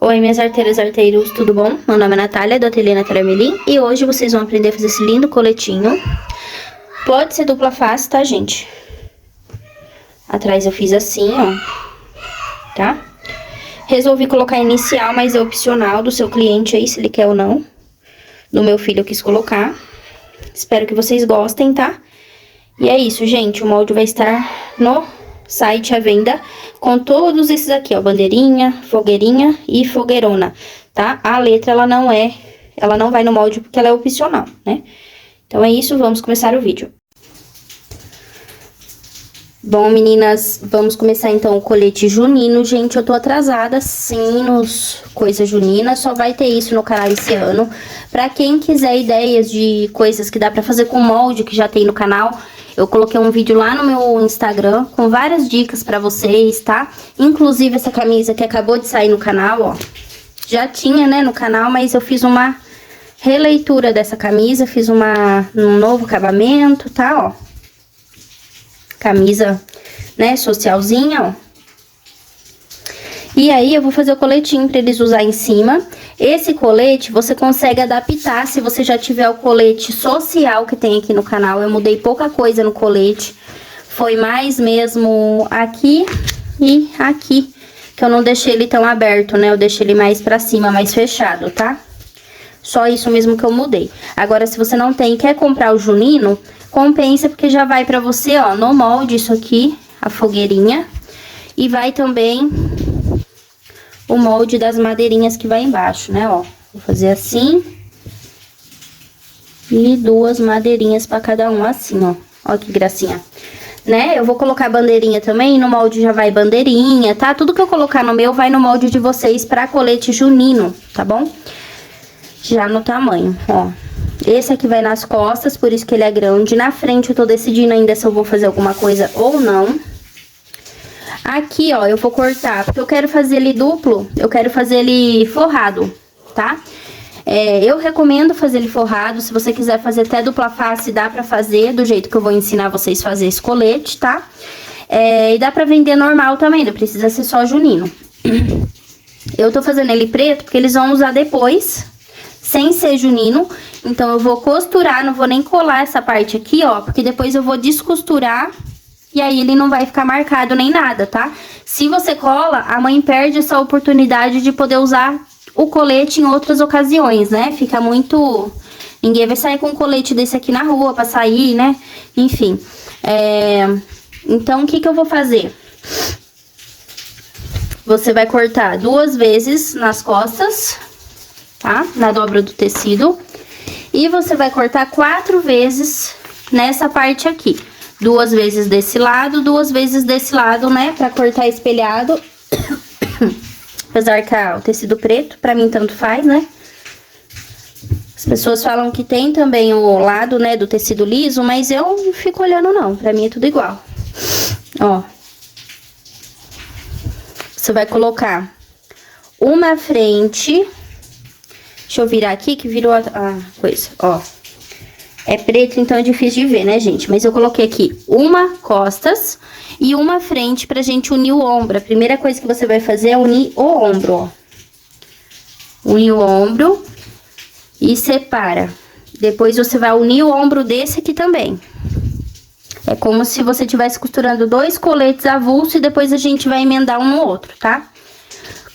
Oi, minhas arteiras e arteiros, tudo bom? Meu nome é Natália, do Ateliê Natália Melim, e hoje vocês vão aprender a fazer esse lindo coletinho. Pode ser dupla face, tá, gente? Atrás eu fiz assim, ó, tá? Resolvi colocar inicial, mas é opcional do seu cliente aí, se ele quer ou não. Do meu filho eu quis colocar. Espero que vocês gostem, tá? E é isso, gente, o molde vai estar no site à venda com todos esses aqui, ó, bandeirinha, fogueirinha e fogueirona, tá? A letra, ela não vai no molde porque ela é opcional, né? Então, é isso, vamos começar o vídeo. Bom, meninas, vamos começar então o colete junino. Gente, eu tô atrasada, sim, nos coisas juninas, só vai ter isso no canal esse ano. Pra quem quiser ideias de coisas que dá pra fazer com molde, que já tem no canal, eu coloquei um vídeo lá no meu Instagram com várias dicas pra vocês, tá? Inclusive essa camisa que acabou de sair no canal, ó, já tinha, né, no canal, mas eu fiz uma releitura dessa camisa, fiz um novo acabamento, tá, ó. Camisa, né, socialzinha, ó. E aí, eu vou fazer o coletinho pra eles usar em cima. Esse colete, você consegue adaptar se você já tiver o colete social que tem aqui no canal. Eu mudei pouca coisa no colete. Foi mais mesmo aqui e aqui, que eu não deixei ele tão aberto, né? Eu deixei ele mais pra cima, mais fechado, tá? Só isso mesmo que eu mudei. Agora, se você não tem e quer comprar o junino, compensa, porque já vai pra você, ó, no molde isso aqui, a fogueirinha. E vai também o molde das madeirinhas que vai embaixo, né, ó. Vou fazer assim. E duas madeirinhas pra cada um, assim, ó. Ó que gracinha. Né, eu vou colocar bandeirinha também, no molde já vai bandeirinha, tá? Tudo que eu colocar no meu vai no molde de vocês pra colete junino, tá bom? Já no tamanho, ó. Esse aqui vai nas costas, por isso que ele é grande. Na frente eu tô decidindo ainda se eu vou fazer alguma coisa ou não. Aqui, ó, eu vou cortar, porque eu quero fazer ele duplo, eu quero fazer ele forrado, tá? Eu recomendo fazer ele forrado, se você quiser fazer até dupla face, dá pra fazer do jeito que eu vou ensinar vocês a fazer esse colete, tá? E dá pra vender normal também, não precisa ser só junino. Eu tô fazendo ele preto porque eles vão usar depois, sem ser junino. Então, eu vou costurar, não vou nem colar essa parte aqui, ó, porque depois eu vou descosturar e aí ele não vai ficar marcado nem nada, tá? Se você cola, a mãe perde essa oportunidade de poder usar o colete em outras ocasiões, né? Fica muito... Ninguém vai sair com um colete desse aqui na rua pra sair, né? Enfim. Então, o que que eu vou fazer? Você vai cortar 2 vezes nas costas, tá? Na dobra do tecido. E você vai cortar 4 vezes nessa parte aqui. 2 vezes desse lado, 2 vezes desse lado, né? Pra cortar espelhado. Apesar que o tecido preto, pra mim tanto faz, né? As pessoas falam que tem também o lado, né, do tecido liso, mas eu não fico olhando não. Pra mim é tudo igual. Ó. Você vai colocar uma frente... Deixa eu virar aqui, que virou a coisa, ó. É preto, então é difícil de ver, né, gente? Mas eu coloquei aqui uma costas e uma frente pra gente unir o ombro. A primeira coisa que você vai fazer é unir o ombro, ó. Unir o ombro e separa. Depois você vai unir o ombro desse aqui também. É como se você estivesse costurando 2 coletes avulsos e depois a gente vai emendar um no outro, tá?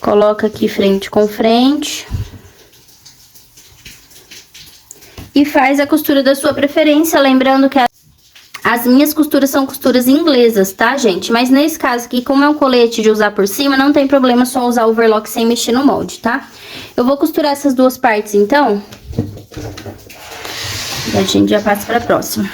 Coloca aqui frente com frente. E faz a costura da sua preferência, lembrando que as minhas costuras são costuras inglesas, tá, gente? Mas nesse caso aqui, como é um colete de usar por cima, não tem problema só usar o overlock sem mexer no molde, tá? Eu vou costurar essas 2 partes, então. E a gente já passa pra próxima.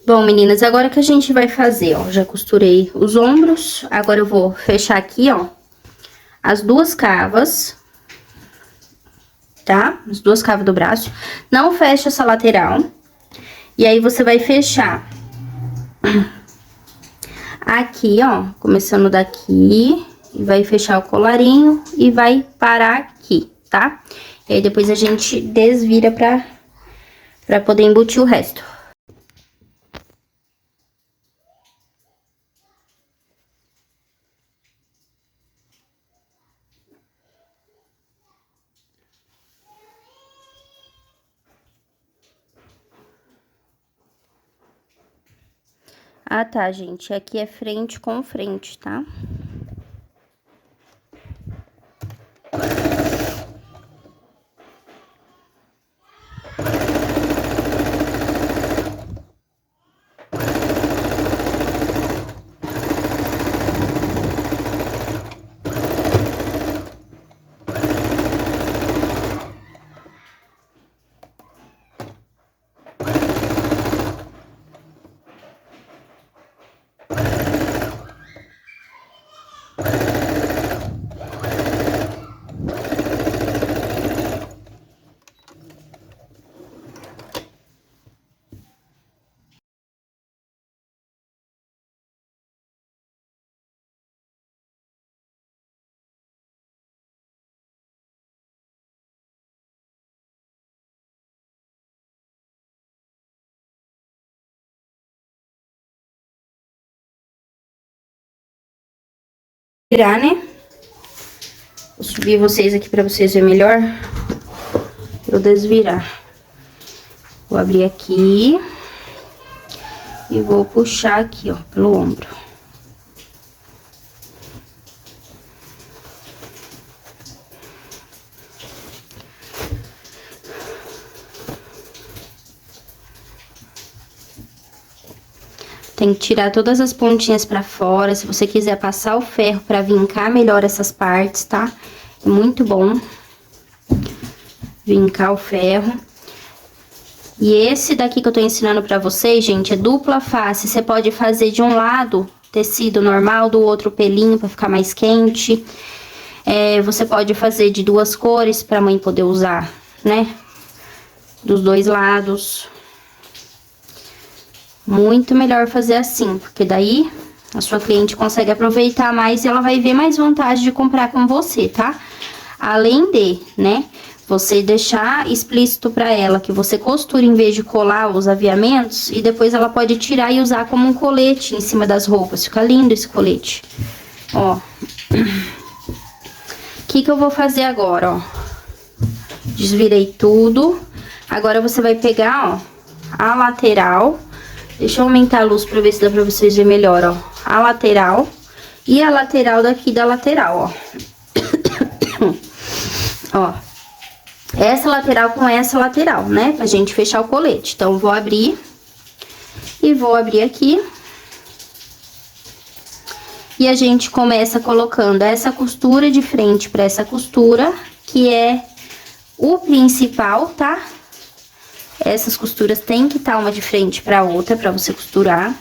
Bom, meninas, agora que a gente vai fazer, ó, já costurei os ombros, agora eu vou fechar aqui, ó, as 2 cavas, tá? As 2 cavas do braço. Não fecha essa lateral. E aí, você vai fechar aqui, ó, começando daqui, e vai fechar o colarinho e vai parar aqui, tá? E aí depois a gente desvira pra poder embutir o resto. Ah, tá, gente, aqui é frente com frente, tá? Virar, né? Vou subir vocês aqui pra vocês verem melhor. Eu desvirar. Vou abrir aqui. E vou puxar aqui, ó, pelo ombro. Tem que tirar todas as pontinhas pra fora. Se você quiser passar o ferro pra vincar melhor essas partes, tá? É muito bom vincar o ferro. E esse daqui que eu tô ensinando pra vocês, gente, é dupla face. Você pode fazer de um lado tecido normal, do outro pelinho pra ficar mais quente. Você pode fazer de duas cores pra mãe poder usar, né? Dos dois lados. Muito melhor fazer assim, porque daí a sua cliente consegue aproveitar mais e ela vai ver mais vantagem de comprar com você, tá? Além de, né, você deixar explícito pra ela que você costura em vez de colar os aviamentos e depois ela pode tirar e usar como um colete em cima das roupas. Fica lindo esse colete. Ó. O que eu vou fazer agora, ó? Desvirei tudo. Agora você vai pegar, ó, a lateral. Deixa eu aumentar a luz pra ver se dá pra vocês verem melhor, ó. A lateral e a lateral daqui da lateral, ó. Ó. Essa lateral com essa lateral, né? Pra gente fechar o colete. Então, vou abrir. E vou abrir aqui. E a gente começa colocando essa costura de frente pra essa costura, que é o principal, tá? Essas costuras tem que estar uma de frente pra outra, pra você costurar.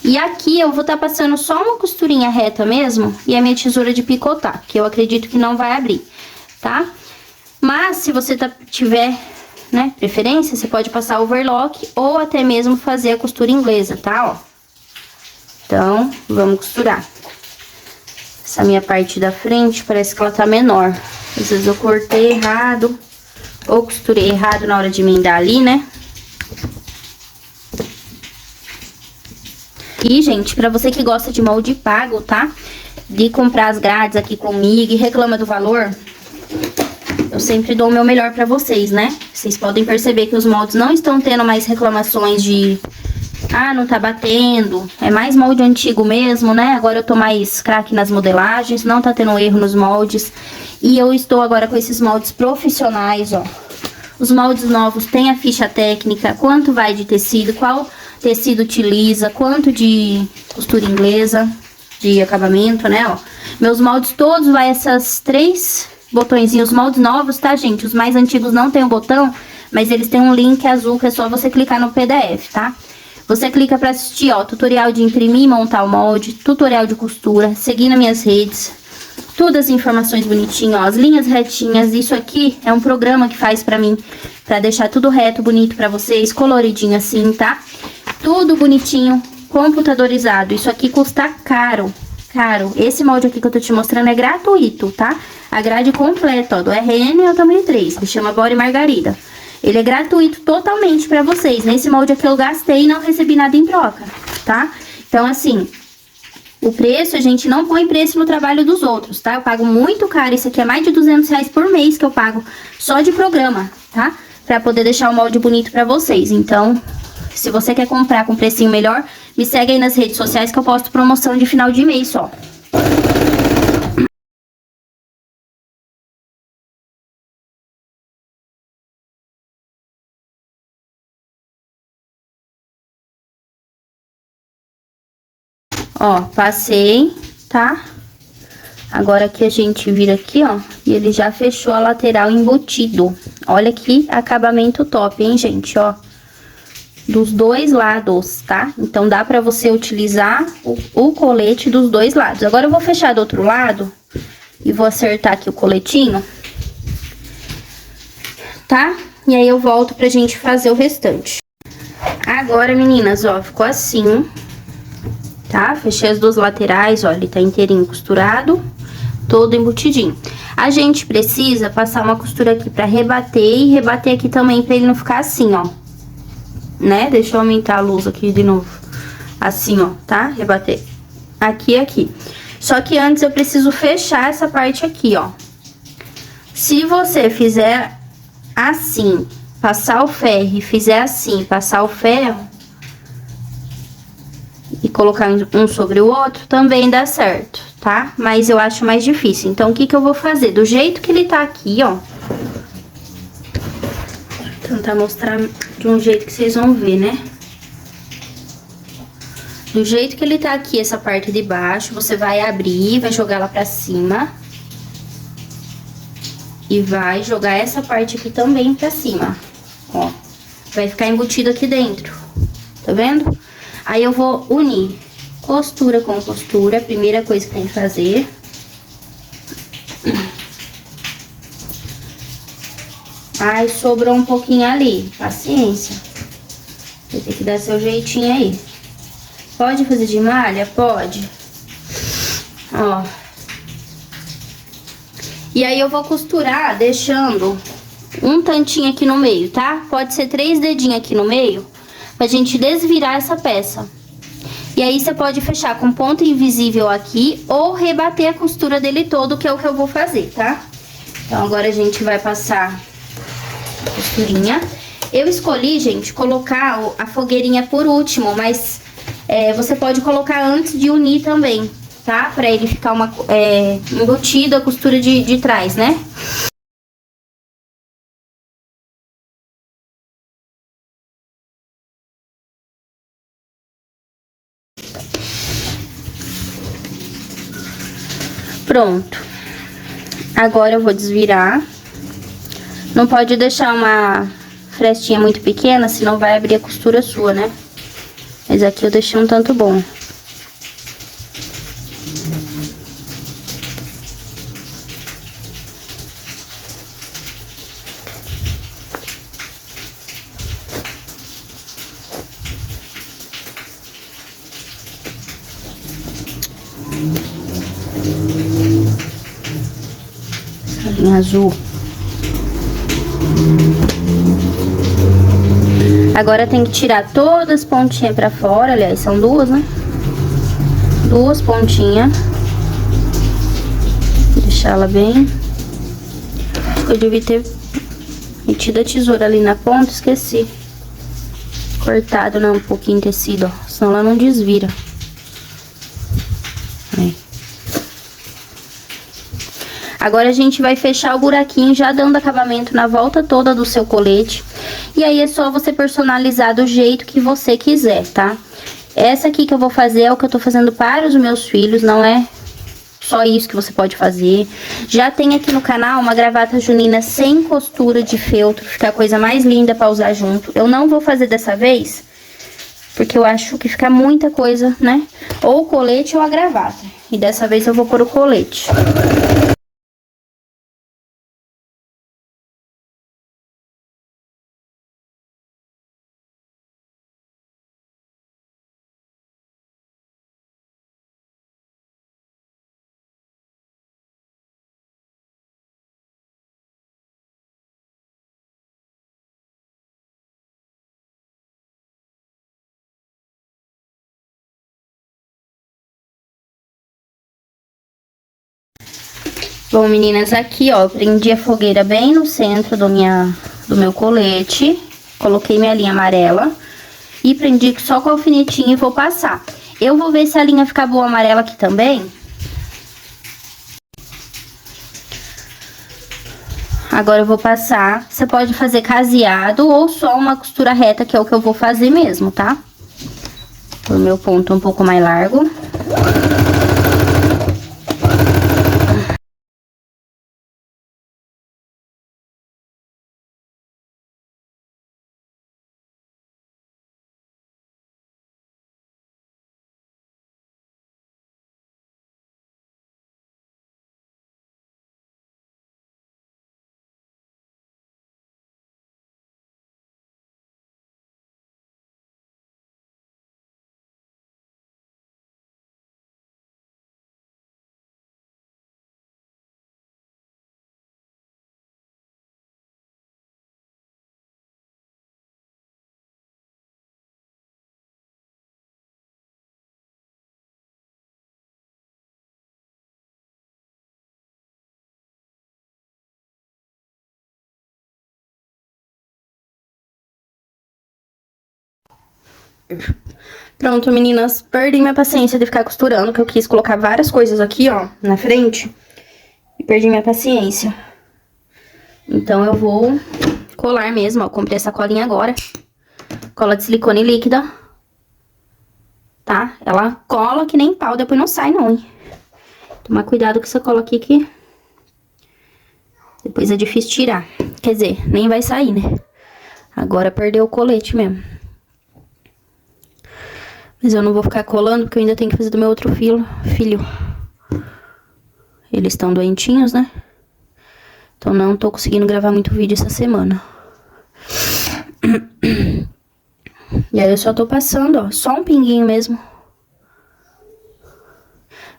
E aqui eu vou estar passando só uma costurinha reta mesmo, e a minha tesoura de picotar, que eu acredito que não vai abrir, tá? Mas, se você tiver, né, preferência, você pode passar overlock ou até mesmo fazer a costura inglesa, tá, ó? Então, vamos costurar. Essa minha parte da frente parece que ela tá menor. Às vezes eu cortei errado. Ou costurei errado na hora de emendar ali, né? E, gente, pra você que gosta de molde pago, tá? De comprar as grades aqui comigo e reclama do valor, eu sempre dou o meu melhor pra vocês, né? Vocês podem perceber que os moldes não estão tendo mais reclamações de... Ah, não tá batendo. É mais molde antigo mesmo, né? Agora eu tô mais craque nas modelagens, não tá tendo erro nos moldes. E eu estou agora com esses moldes profissionais, ó. Os moldes novos têm a ficha técnica, quanto vai de tecido, qual tecido utiliza, quanto de costura inglesa, de acabamento, né, ó. Meus moldes todos vai essas 3 botõezinhos, moldes novos, tá, gente? Os mais antigos não tem o botão, mas eles têm um link azul que é só você clicar no PDF, tá? Você clica pra assistir, ó, tutorial de imprimir e montar o molde, tutorial de costura, seguir nas minhas redes, todas as informações bonitinho, ó, as linhas retinhas. Isso aqui é um programa que faz pra mim, pra deixar tudo reto, bonito pra vocês, coloridinho assim, tá? Tudo bonitinho, computadorizado. Isso aqui custa caro, caro. Esse molde aqui que eu tô te mostrando é gratuito, tá? A grade completa, ó, do RN é o tamanho 3, que chama Bora e Margarida. Ele é gratuito totalmente pra vocês. Nesse molde aqui eu gastei e não recebi nada em troca, tá? Então, assim, o preço, a gente não põe preço no trabalho dos outros, tá? Eu pago muito caro, isso aqui é mais de R$ 200 por mês que eu pago só de programa, tá? Pra poder deixar o molde bonito pra vocês. Então, se você quer comprar com precinho melhor, me segue aí nas redes sociais que eu posto promoção de final de mês só. Ó, passei, tá? Agora aqui a gente vira aqui, ó, e ele já fechou a lateral embutido. Olha que acabamento top, hein, gente, ó. Dos dois lados, tá? Então, dá pra você utilizar o colete dos dois lados. Agora, eu vou fechar do outro lado e vou acertar aqui o coletinho, tá? E aí, eu volto pra gente fazer o restante. Agora, meninas, ó, ficou assim, tá? Fechei as duas laterais, ó, ele tá inteirinho costurado, todo embutidinho. A gente precisa passar uma costura aqui pra rebater e rebater aqui também pra ele não ficar assim, ó. Né? Deixa eu aumentar a luz aqui de novo. Assim, ó, tá? Rebater aqui e aqui. Só que antes eu preciso fechar essa parte aqui, ó. Se você fizer assim, passar o ferro e fizer assim, passar o ferro e colocar um sobre o outro, também dá certo, tá? Mas eu acho mais difícil. Então, o que que eu vou fazer? Do jeito que ele tá aqui, ó. Vou tentar mostrar de um jeito que vocês vão ver, né? Do jeito que ele tá aqui, essa parte de baixo, você vai abrir, vai jogar lá pra cima. E vai jogar essa parte aqui também pra cima, ó. Vai ficar embutido aqui dentro, tá vendo? Aí eu vou unir costura com costura, primeira coisa que tem que fazer. Ai, sobrou um pouquinho ali, paciência. Vai ter que dar seu jeitinho aí. Pode fazer de malha? Pode. Ó. E aí eu vou costurar deixando um tantinho aqui no meio, tá? Pode ser 3 dedinhos aqui no meio, pra gente desvirar essa peça. E aí você pode fechar com ponto invisível aqui ou rebater a costura dele todo, que é o que eu vou fazer, tá? Então agora a gente vai passar a costurinha. Eu escolhi, gente, colocar a fogueirinha por último, mas você pode colocar antes de unir também, tá? Pra ele ficar embutido a costura de trás, né? Pronto. Agora eu vou desvirar. Não pode deixar uma frestinha muito pequena, senão vai abrir a costura sua, né? Mas aqui eu deixei um tanto bom. Em azul. Agora tem que tirar todas as pontinhas pra fora, aliás, são duas, né? Duas pontinhas. Deixar ela bem. Acho que eu devia ter metido a tesoura ali na ponta, esqueci. Cortado, né, um pouquinho de tecido, ó, senão ela não desvira. Aí. Agora a gente vai fechar o buraquinho já dando acabamento na volta toda do seu colete. E aí é só você personalizar do jeito que você quiser, tá? Essa aqui que eu vou fazer é o que eu tô fazendo para os meus filhos, não é só isso que você pode fazer. Já tem aqui no canal uma gravata junina sem costura de feltro, fica a coisa mais linda pra usar junto. Eu não vou fazer dessa vez, porque eu acho que fica muita coisa, né? Ou o colete ou a gravata. E dessa vez eu vou pôr o colete. Bom, meninas, aqui, ó, eu prendi a fogueira bem no centro do meu colete. Coloquei minha linha amarela e prendi só com o alfinetinho e vou passar. Eu vou ver se a linha ficar boa amarela aqui também. Agora eu vou passar. Você pode fazer caseado ou só uma costura reta, que é o que eu vou fazer mesmo, tá? O meu ponto um pouco mais largo. Pronto, meninas, perdi minha paciência de ficar costurando, que eu quis colocar várias coisas aqui, ó, na frente. E perdi minha paciência. Então, eu vou colar mesmo, ó, comprei essa colinha agora. Cola de silicone líquida. Tá? Ela cola que nem pau, depois não sai não, hein? Tomar cuidado com essa cola aqui que depois é difícil tirar. Quer dizer, nem vai sair, né? Agora perdeu o colete mesmo. Mas eu não vou ficar colando, porque eu ainda tenho que fazer do meu outro filho. Eles estão doentinhos, né? Então não tô conseguindo gravar muito vídeo essa semana. E aí eu só tô passando, ó, só um pinguinho mesmo.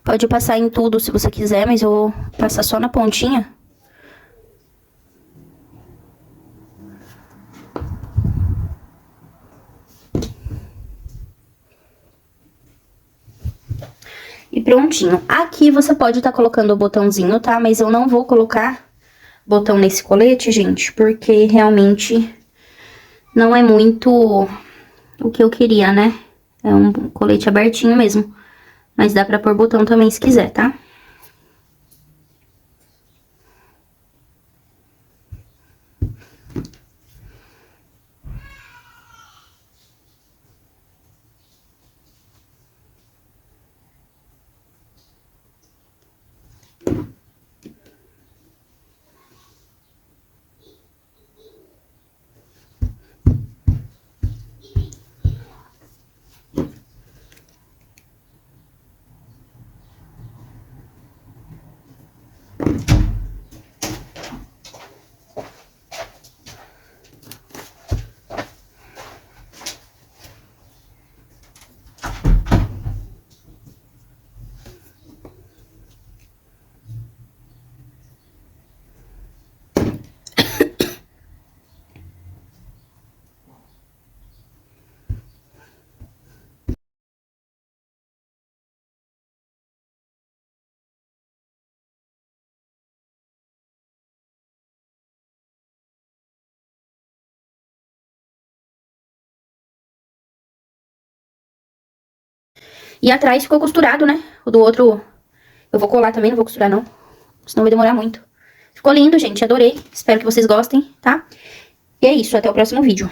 Pode passar em tudo se você quiser, mas eu vou passar só na pontinha. E prontinho. Aqui você pode estar colocando o botãozinho, tá? Mas eu não vou colocar botão nesse colete, gente, porque realmente não é muito o que eu queria, né? É um colete abertinho mesmo. Mas dá pra pôr botão também se quiser, tá? E atrás ficou costurado, né? O do outro eu vou colar também, não vou costurar não. Senão vai demorar muito. Ficou lindo, gente, adorei. Espero que vocês gostem, tá? E é isso, até o próximo vídeo.